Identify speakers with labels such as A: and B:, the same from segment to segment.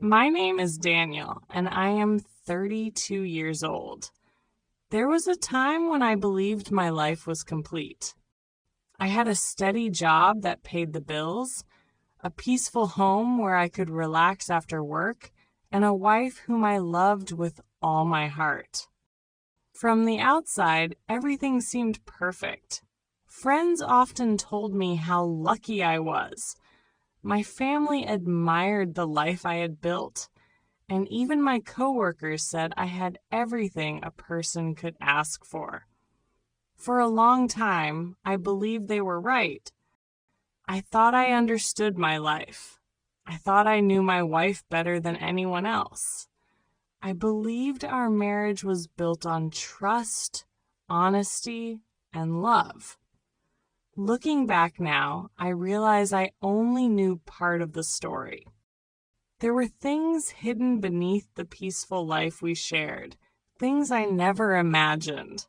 A: My name is Daniel, and I am 32 years old. There was a time when I believed my life was complete. I had a steady job that paid the bills, a peaceful home where I could relax after work, and a wife whom I loved with all my heart. From the outside, everything seemed perfect. Friends often told me how lucky I was. My family admired the life I had built, and even my coworkers said I had everything a person could ask for. For a long time, I believed they were right. I thought I understood my life. I thought I knew my wife better than anyone else. I believed our marriage was built on trust, honesty, and love. Looking back now, I realize I only knew part of the story. There were things hidden beneath the peaceful life we shared, things I never imagined.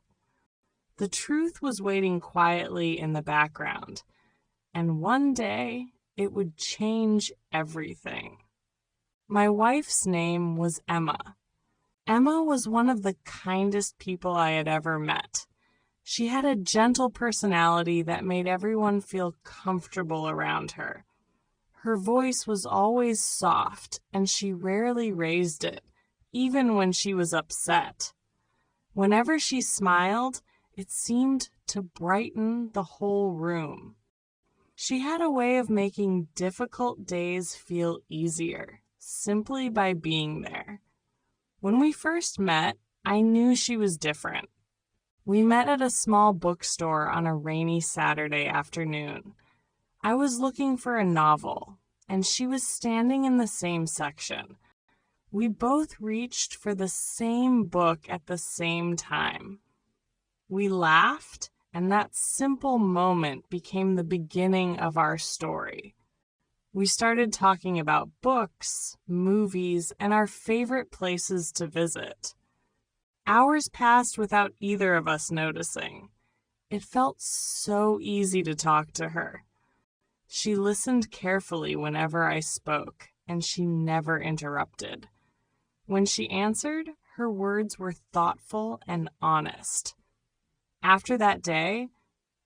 A: The truth was waiting quietly in the background, and one day it would change everything. My wife's name was Emma. Emma was one of the kindest people I had ever met. She had a gentle personality that made everyone feel comfortable around her. Her voice was always soft, and she rarely raised it, even when she was upset. Whenever she smiled, it seemed to brighten the whole room. She had a way of making difficult days feel easier, simply by being there. When we first met, I knew she was different. We met at a small bookstore on a rainy Saturday afternoon. I was looking for a novel, and she was standing in the same section. We both reached for the same book at the same time. We laughed, and that simple moment became the beginning of our story. We started talking about books, movies, and our favorite places to visit. Hours passed without either of us noticing. It felt so easy to talk to her. She listened carefully whenever I spoke, and she never interrupted. When she answered, her words were thoughtful and honest. After that day,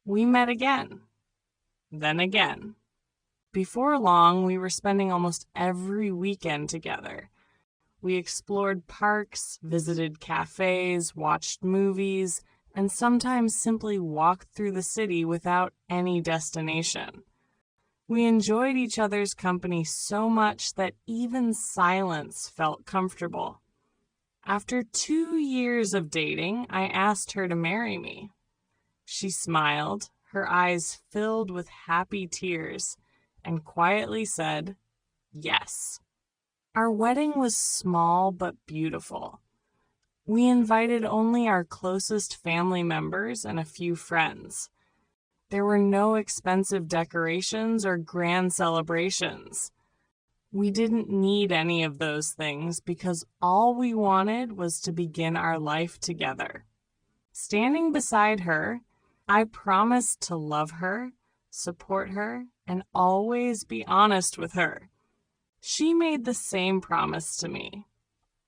A: we met again, then again. Before long, we were spending almost every weekend together. We explored parks, visited cafes, watched movies, and sometimes simply walked through the city without any destination. We enjoyed each other's company so much that even silence felt comfortable. After 2 years of dating, I asked her to marry me. She smiled, her eyes filled with happy tears, and quietly said, yes. Our wedding was small but beautiful. We invited only our closest family members and a few friends. There were no expensive decorations or grand celebrations. We didn't need any of those things because all we wanted was to begin our life together. Standing beside her, I promised to love her, support her, and always be honest with her. She made the same promise to me.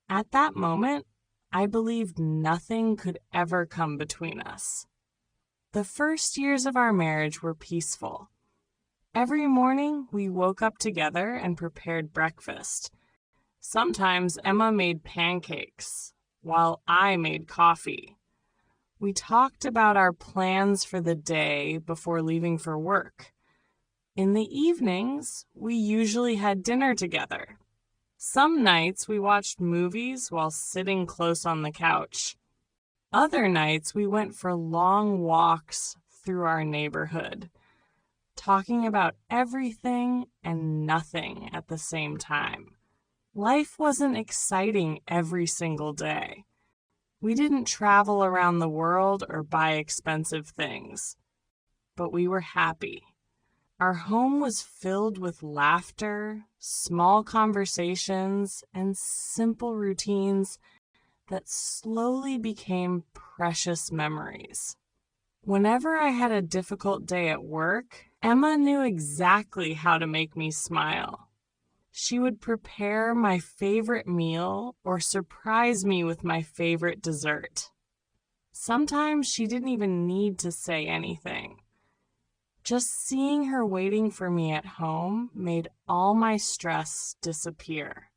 A: At that moment, I believed nothing could ever come between us. The first years of our marriage were peaceful. Every morning, we woke up together and prepared breakfast. Sometimes Emma made pancakes, while I made coffee. We talked about our plans for the day before leaving for work. In the evenings, we usually had dinner together. Some nights we watched movies while sitting close on the couch. Other nights we went for long walks through our neighborhood, talking about everything and nothing at the same time. Life wasn't exciting every single day. We didn't travel around the world or buy expensive things, but we were happy. Our home was filled with laughter, small conversations, and simple routines that slowly became precious memories. Whenever I had a difficult day at work, Emma knew exactly how to make me smile. She would prepare my favorite meal or surprise me with my favorite dessert. Sometimes she didn't even need to say anything. Just seeing her waiting for me at home made all my stress disappear.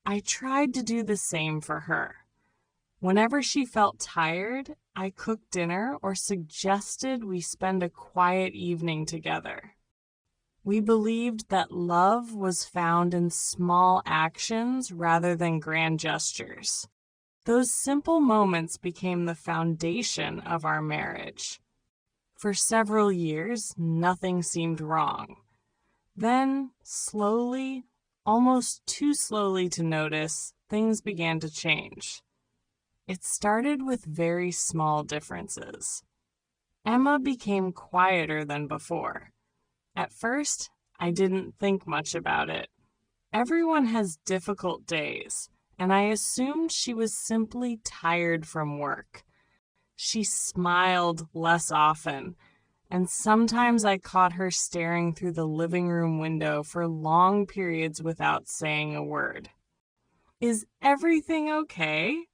A: I tried to do the same for her. Whenever she felt tired, I cooked dinner or suggested we spend a quiet evening together. We believed that love was found in small actions rather than grand gestures. Those simple moments became the foundation of our marriage. For several years, nothing seemed wrong. Then, slowly, almost too slowly to notice, things began to change. It started with very small differences. Emma became quieter than before. At first, I didn't think much about it. Everyone has difficult days, and I assumed she was simply tired from work. She smiled less often, and sometimes I caught her staring through the living room window for long periods without saying a word. "Is everything okay?"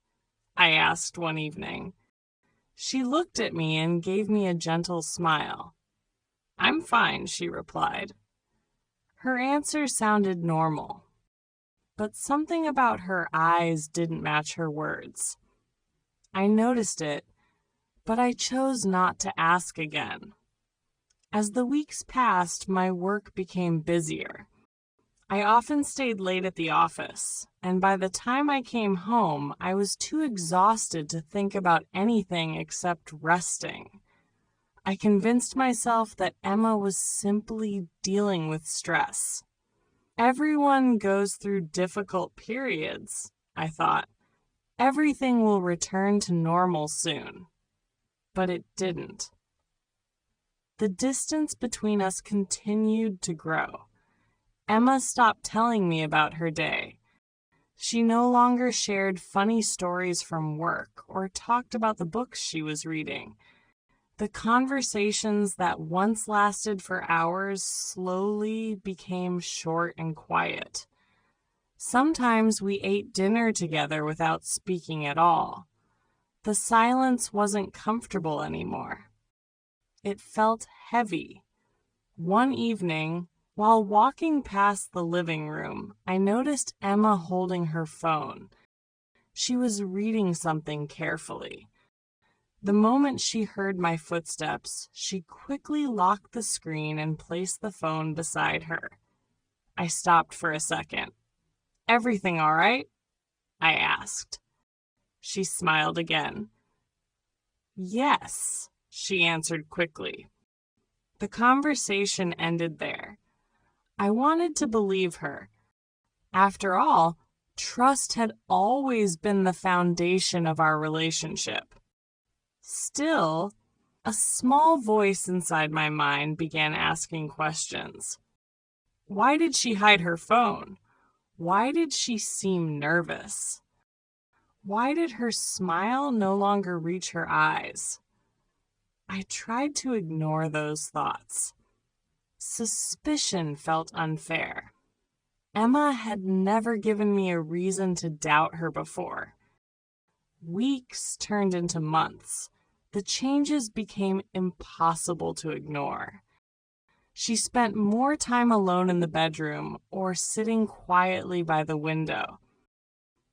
A: I asked one evening. She looked at me and gave me a gentle smile. "I'm fine," she replied. Her answer sounded normal, but something about her eyes didn't match her words. I noticed it, but I chose not to ask again. As the weeks passed, my work became busier. I often stayed late at the office, and by the time I came home, I was too exhausted to think about anything except resting. I convinced myself that Emma was simply dealing with stress. Everyone goes through difficult periods, I thought. Everything will return to normal soon. But it didn't. The distance between us continued to grow. Emma stopped telling me about her day. She no longer shared funny stories from work or talked about the books she was reading. The conversations that once lasted for hours slowly became short and quiet. Sometimes we ate dinner together without speaking at all. The silence wasn't comfortable anymore. It felt heavy. One evening, while walking past the living room, I noticed Emma holding her phone. She was reading something carefully. The moment she heard my footsteps, she quickly locked the screen and placed the phone beside her. I stopped for a second. "Everything all right?" I asked. She smiled again. "Yes," she answered quickly. The conversation ended there. I wanted to believe her. After all, trust had always been the foundation of our relationship. Still, a small voice inside my mind began asking questions. Why did she hide her phone? Why did she seem nervous? Why did her smile no longer reach her eyes? I tried to ignore those thoughts. Suspicion felt unfair. Emma had never given me a reason to doubt her before. Weeks turned into months. The changes became impossible to ignore. She spent more time alone in the bedroom or sitting quietly by the window.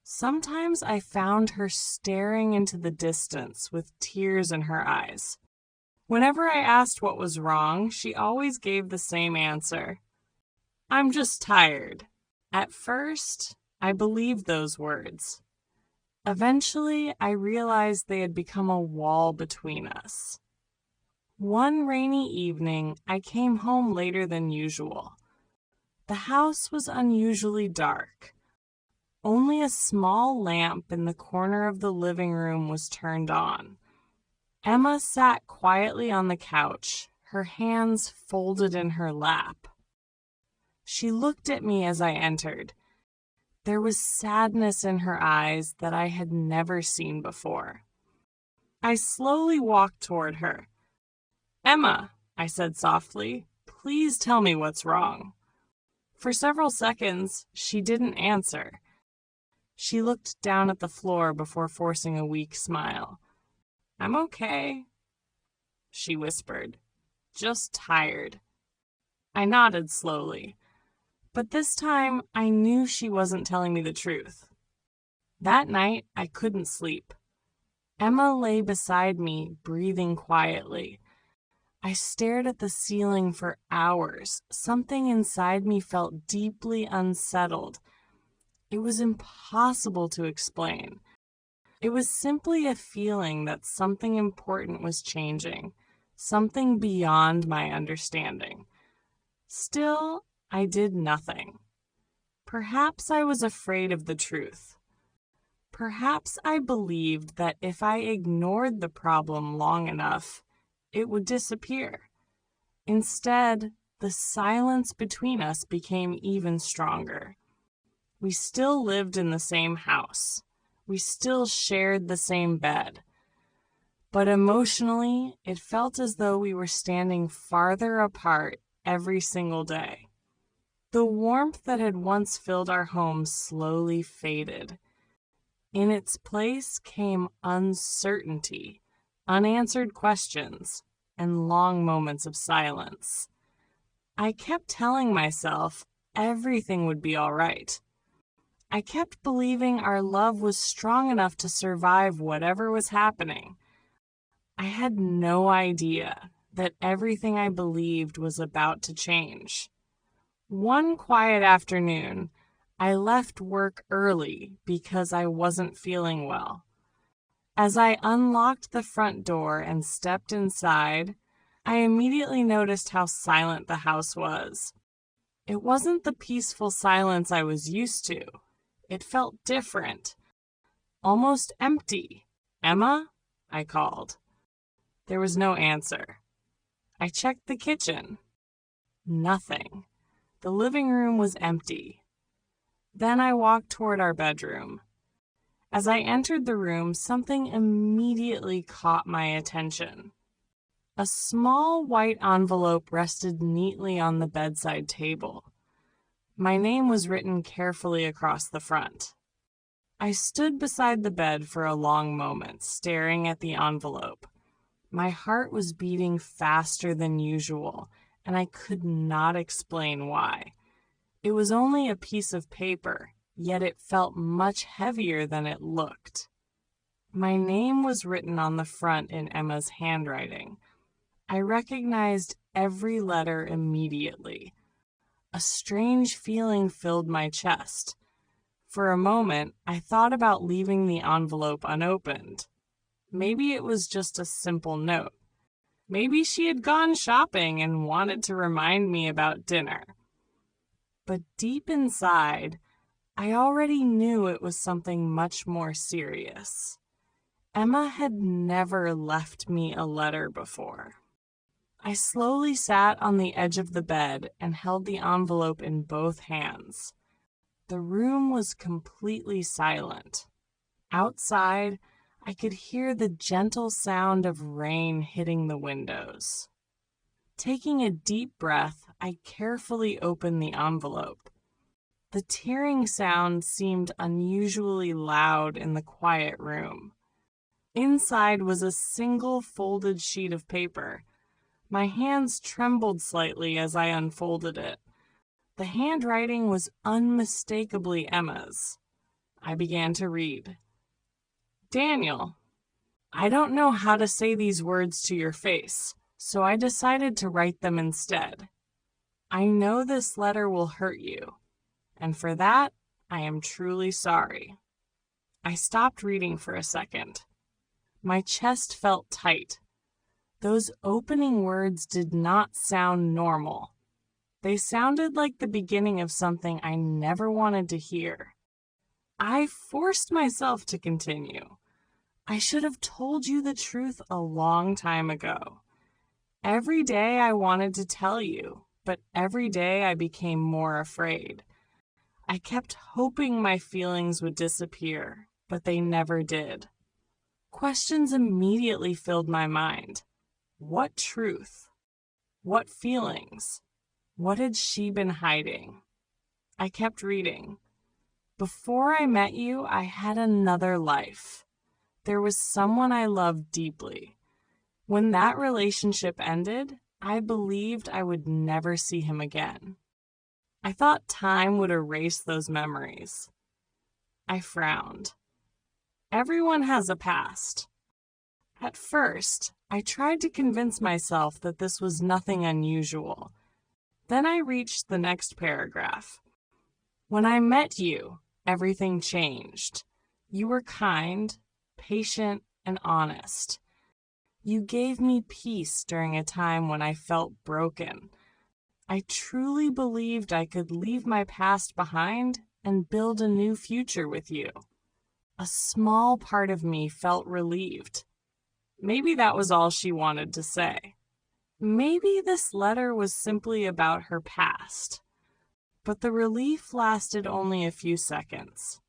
A: Sometimes I found her staring into the distance with tears in her eyes. Whenever I asked what was wrong, she always gave the same answer. "I'm just tired." At first, I believed those words. Eventually, I realized they had become a wall between us. One rainy evening, I came home later than usual. The house was unusually dark. Only a small lamp in the corner of the living room was turned on. Emma sat quietly on the couch, her hands folded in her lap. She looked at me as I entered. There was sadness in her eyes that I had never seen before. I slowly walked toward her. "Emma," I said softly, "please tell me what's wrong." For several seconds, she didn't answer. She looked down at the floor before forcing a weak smile. "I'm okay," she whispered. "Just tired." I nodded slowly, but this time I knew she wasn't telling me the truth. That night, I couldn't sleep. Emma lay beside me, breathing quietly. I stared at the ceiling for hours. Something inside me felt deeply unsettled. It was impossible to explain. It was simply a feeling that something important was changing, something beyond my understanding. Still, I did nothing. Perhaps I was afraid of the truth. Perhaps I believed that if I ignored the problem long enough, it would disappear. Instead, the silence between us became even stronger. We still lived in the same house. We still shared the same bed. But emotionally, it felt as though we were standing farther apart every single day. The warmth that had once filled our home slowly faded. In its place came uncertainty, unanswered questions, and long moments of silence. I kept telling myself everything would be all right. I kept believing our love was strong enough to survive whatever was happening. I had no idea that everything I believed was about to change. One quiet afternoon, I left work early because I wasn't feeling well. As I unlocked the front door and stepped inside, I immediately noticed how silent the house was. It wasn't the peaceful silence I was used to. It felt different, almost empty. "Emma?" I called. There was no answer. I checked the kitchen. Nothing. The living room was empty. Then I walked toward our bedroom. As I entered the room, something immediately caught my attention. A small white envelope rested neatly on the bedside table. My name was written carefully across the front. I stood beside the bed for a long moment, staring at the envelope. My heart was beating faster than usual, and I could not explain why. It was only a piece of paper, yet it felt much heavier than it looked. My name was written on the front in Emma's handwriting. I recognized every letter immediately. A strange feeling filled my chest. For a moment, I thought about leaving the envelope unopened. Maybe it was just a simple note. Maybe she had gone shopping and wanted to remind me about dinner. But deep inside, I already knew it was something much more serious. Emma had never left me a letter before. I slowly sat on the edge of the bed and held the envelope in both hands. The room was completely silent. Outside, I could hear the gentle sound of rain hitting the windows. Taking a deep breath, I carefully opened the envelope. The tearing sound seemed unusually loud in the quiet room. Inside was a single folded sheet of paper. My hands trembled slightly as I unfolded it. The handwriting was unmistakably Emma's. I began to read. "Daniel, I don't know how to say these words to your face, so I decided to write them instead. I know this letter will hurt you, and for that, I am truly sorry." I stopped reading for a second. My chest felt tight. Those opening words did not sound normal. They sounded like the beginning of something I never wanted to hear. I forced myself to continue. "I should have told you the truth a long time ago. Every day I wanted to tell you, but every day I became more afraid. I kept hoping my feelings would disappear, but they never did." Questions immediately filled my mind. What truth? What feelings? What had she been hiding? I kept reading. Before I met you, I had another life. There was someone I loved deeply. When that relationship ended, I believed I would never see him again. I thought time would erase those memories. I frowned. Everyone has a past. At first, I tried to convince myself that this was nothing unusual. Then I reached the next paragraph. When I met you, everything changed. You were kind, patient, and honest. You gave me peace during a time when I felt broken. I truly believed I could leave my past behind and build a new future with you. A small part of me felt relieved. Maybe that was all she wanted to say. Maybe this letter was simply about her past. But the relief lasted only a few seconds.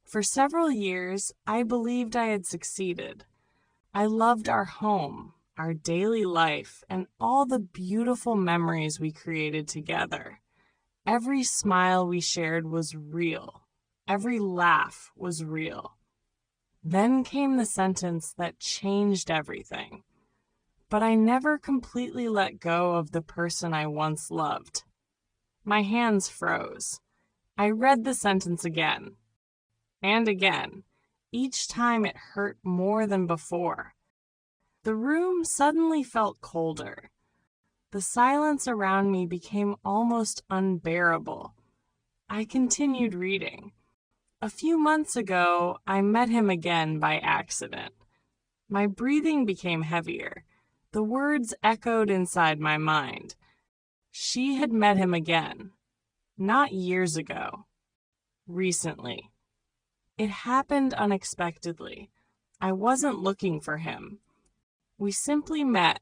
A: For several years, I believed I had succeeded. I loved our home, our daily life, and all the beautiful memories we created together. Every smile we shared was real. Every laugh was real. Then came the sentence that changed everything. But I never completely let go of the person I once loved. My hands froze. I read the sentence again. And again. Each time it hurt more than before. The room suddenly felt colder. The silence around me became almost unbearable. I continued reading. A few months ago, I met him again by accident. My breathing became heavier. The words echoed inside my mind. She had met him again. Not years ago. Recently. It happened unexpectedly. I wasn't looking for him. We simply met.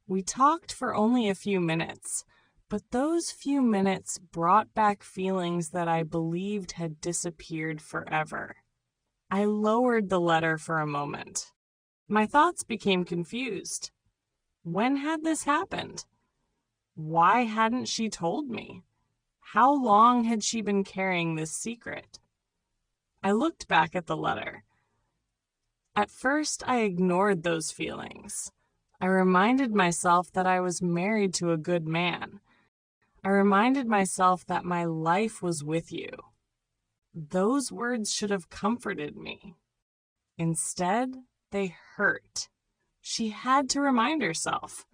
A: We talked for only a few minutes, but those few minutes brought back feelings that I believed had disappeared forever. I lowered the letter for a moment. My thoughts became confused. When had this happened? Why hadn't she told me? How long had she been carrying this secret? I looked back at the letter. At first, I ignored those feelings. I reminded myself that I was married to a good man. I reminded myself that my life was with you. Those words should have comforted me. Instead, they hurt. She had to remind herself.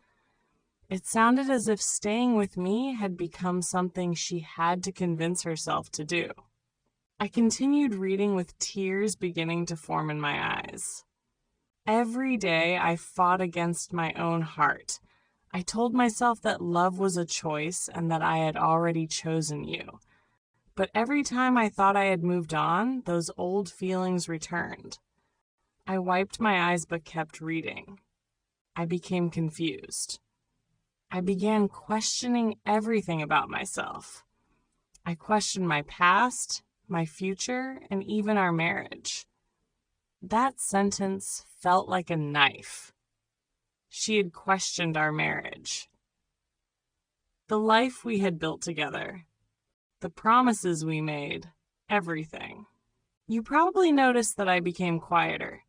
A: It sounded as if staying with me had become something she had to convince herself to do. I continued reading with tears beginning to form in my eyes. Every day I fought against my own heart. I told myself that love was a choice and that I had already chosen you. But every time I thought I had moved on, those old feelings returned. I wiped my eyes but kept reading. I became confused. I began questioning everything about myself. I questioned my past, my future, and even our marriage. That sentence felt like a knife. She had questioned our marriage. The life we had built together. The promises we made. Everything. You probably noticed that I became quieter.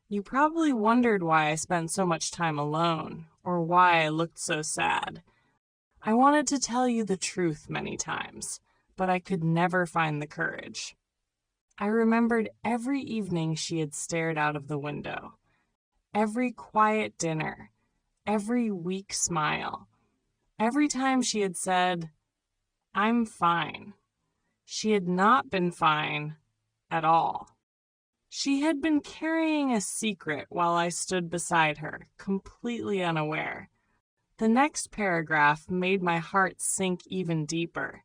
A: You probably wondered why I spent so much time alone, or why I looked so sad. I wanted to tell you the truth many times, but I could never find the courage. I remembered every evening she had stared out of the window, every quiet dinner, every weak smile, every time she had said, "I'm fine." She had not been fine at all. She had been carrying a secret while I stood beside her, completely unaware. The next paragraph made my heart sink even deeper.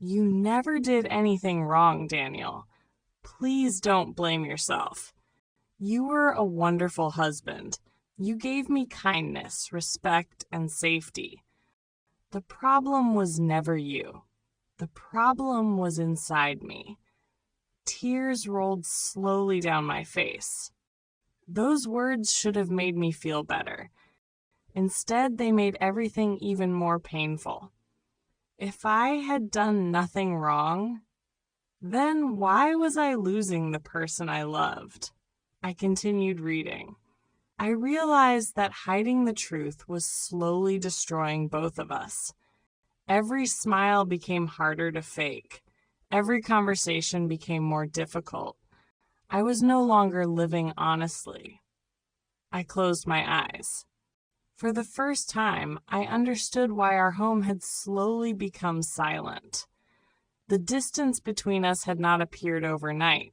A: You never did anything wrong, Daniel. Please don't blame yourself. You were a wonderful husband. You gave me kindness, respect, and safety. The problem was never you. The problem was inside me. Tears rolled slowly down my face. Those words should have made me feel better. Instead, they made everything even more painful. If I had done nothing wrong, then why was I losing the person I loved? I continued reading. I realized that hiding the truth was slowly destroying both of us. Every smile became harder to fake. Every conversation became more difficult. I was no longer living honestly. I closed my eyes. For the first time, I understood why our home had slowly become silent. The distance between us had not appeared overnight.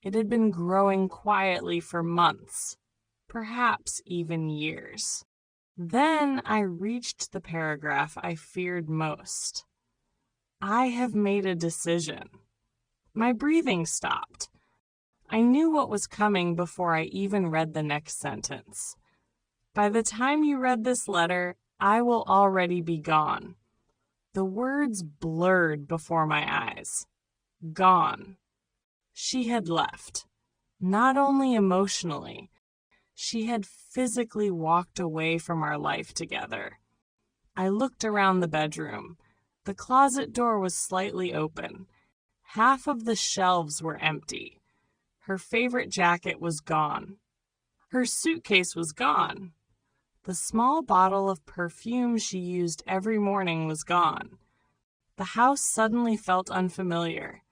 A: It had been growing quietly for months, perhaps even years. Then I reached the paragraph I feared most. I have made a decision. My breathing stopped. I knew what was coming before I even read the next sentence. By the time you read this letter, I will already be gone. The words blurred before my eyes. Gone. She had left. Not only emotionally, she had physically walked away from our life together. I looked around the bedroom. The closet door was slightly open. Half of the shelves were empty. Her favorite jacket was gone. Her suitcase was gone. The small bottle of perfume she used every morning was gone. The house suddenly felt unfamiliar.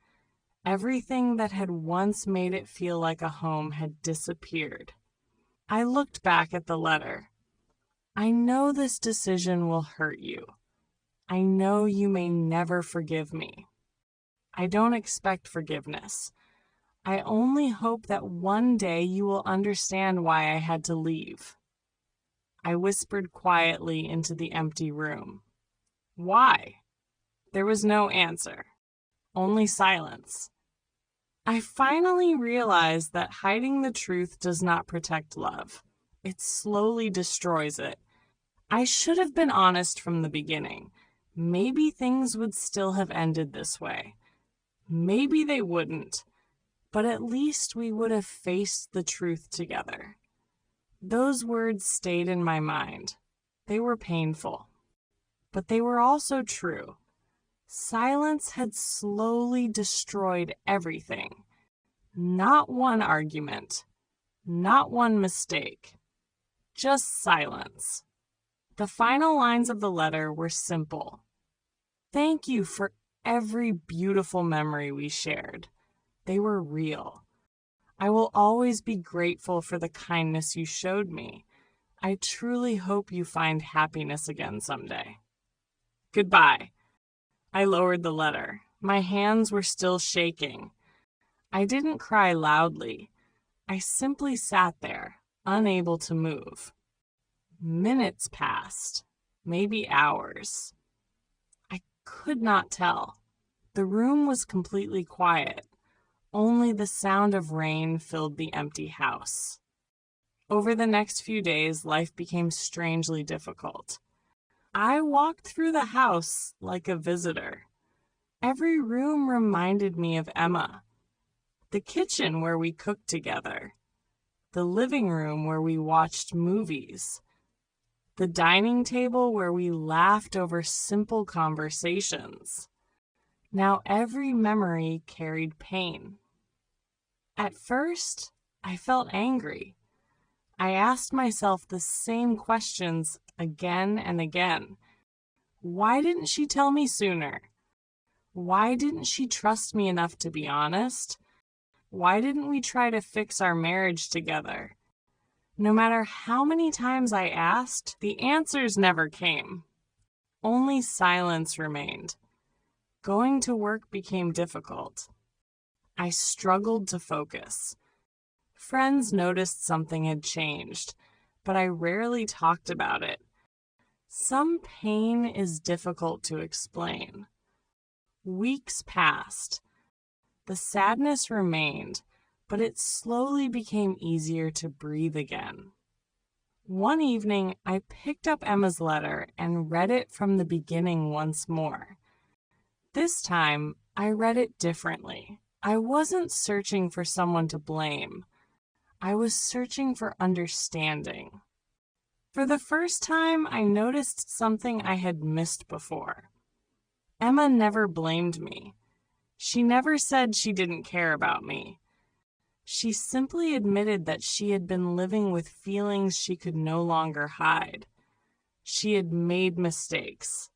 A: Everything that had once made it feel like a home had disappeared. I looked back at the letter. I know this decision will hurt you. I know you may never forgive me. I don't expect forgiveness. I only hope that one day you will understand why I had to leave. I whispered quietly into the empty room. Why? There was no answer, only silence. I finally realized that hiding the truth does not protect love. It slowly destroys it. I should have been honest from the beginning. Maybe things would still have ended this way. Maybe they wouldn't, but at least we would have faced the truth together. Those words stayed in my mind. They were painful, but they were also true. Silence had slowly destroyed everything. Not one argument, not one mistake, just silence. The final lines of the letter were simple. Thank you for every beautiful memory we shared. They were real. I will always be grateful for the kindness you showed me. I truly hope you find happiness again someday. Goodbye. I lowered the letter. My hands were still shaking. I didn't cry loudly. I simply sat there, unable to move. Minutes passed, maybe hours. I could not tell. The room was completely quiet. Only the sound of rain filled the empty house. Over the next few days, life became strangely difficult. I walked through the house like a visitor. Every room reminded me of Emma. The kitchen where we cooked together. The living room where we watched movies. The dining table where we laughed over simple conversations. Now every memory carried pain. At first, I felt angry. I asked myself the same questions again and again. Why didn't she tell me sooner? Why didn't she trust me enough to be honest? Why didn't we try to fix our marriage together? No matter how many times I asked, the answers never came. Only silence remained. Going to work became difficult. I struggled to focus. Friends noticed something had changed, but I rarely talked about it. Some pain is difficult to explain. Weeks passed. The sadness remained, but it slowly became easier to breathe again. One evening, I picked up Emma's letter and read it from the beginning once more. This time, I read it differently. I wasn't searching for someone to blame. I was searching for understanding. For the first time, I noticed something I had missed before. Emma never blamed me. She never said she didn't care about me. She simply admitted that she had been living with feelings she could no longer hide. She had made mistakes,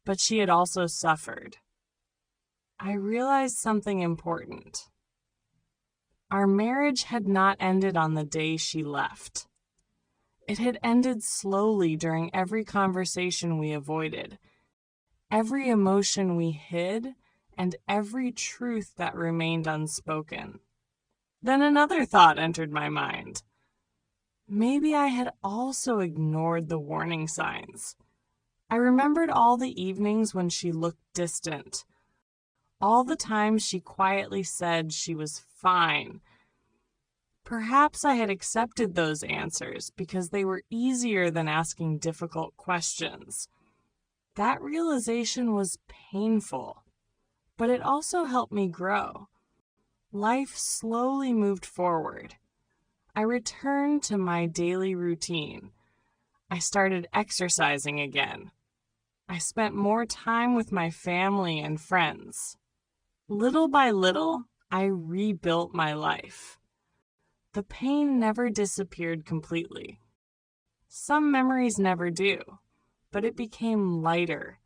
A: but she had also suffered. I realized something important. Our marriage had not ended on the day she left. It had ended slowly during every conversation we avoided, every emotion we hid, and every truth that remained unspoken. Then another thought entered my mind. Maybe I had also ignored the warning signs. I remembered all the evenings when she looked distant, all the times she quietly said she was fine. Perhaps I had accepted those answers because they were easier than asking difficult questions. That realization was painful, but it also helped me grow. Life slowly moved forward. I returned to my daily routine. I started exercising again. I spent more time with my family and friends. Little by little, I rebuilt my life. The pain never disappeared completely. Some memories never do, but it became lighter.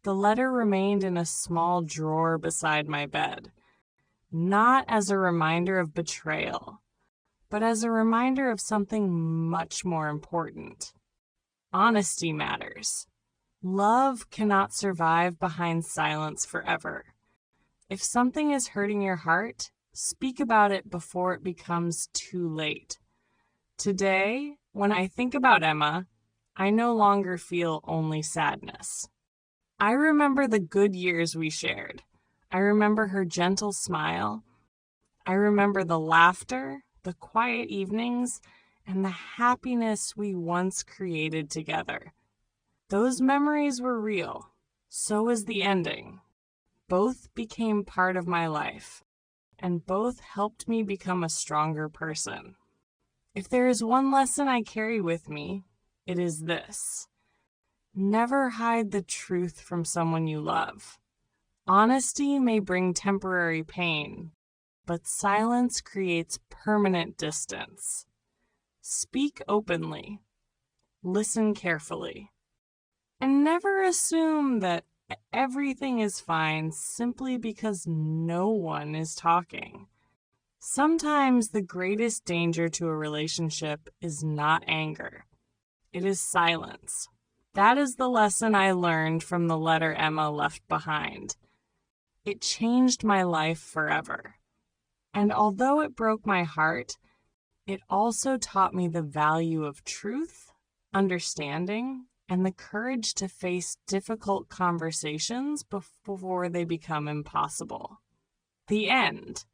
A: The letter remained in a small drawer beside my bed, not as a reminder of betrayal, but as a reminder of something much more important. Honesty matters. Love cannot survive behind silence forever. If something is hurting your heart, speak about it before it becomes too late. Today, when I think about Emma, I no longer feel only sadness. I remember the good years we shared. I remember her gentle smile. I remember the laughter, the quiet evenings, and the happiness we once created together. Those memories were real. So was the ending. Both became part of my life, and both helped me become a stronger person. If there is one lesson I carry with me, it is this: never hide the truth from someone you love. Honesty may bring temporary pain, but silence creates permanent distance. Speak openly, listen carefully, and never assume that everything is fine simply because no one is talking. Sometimes the greatest danger to a relationship is not anger. It is silence. That is the lesson I learned from the letter Emma left behind. It changed my life forever. And although it broke my heart, it also taught me the value of truth, understanding, and the courage to face difficult conversations before they become impossible. The end.